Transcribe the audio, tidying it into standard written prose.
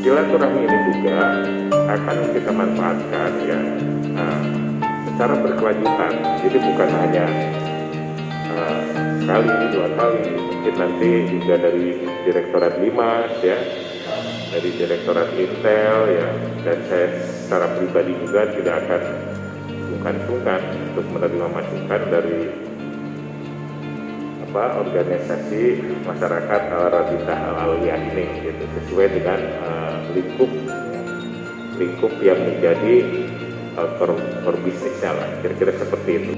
Silaturahmi ini juga akan kita manfaatkan ya secara berkelanjutan. Jadi bukan hanya sekali, dua kali, mungkin nanti juga dari Direktorat Limas ya, dari Direktorat Intel ya, dan saya secara pribadi juga tidak akan sungkan-sungkan untuk menerima masukan dari organisasi masyarakat Al-Rabitah Al-Aliyah ini gitu, sesuai dengan lingkup yang menjadi core bisnisnya lah, kira-kira seperti itu.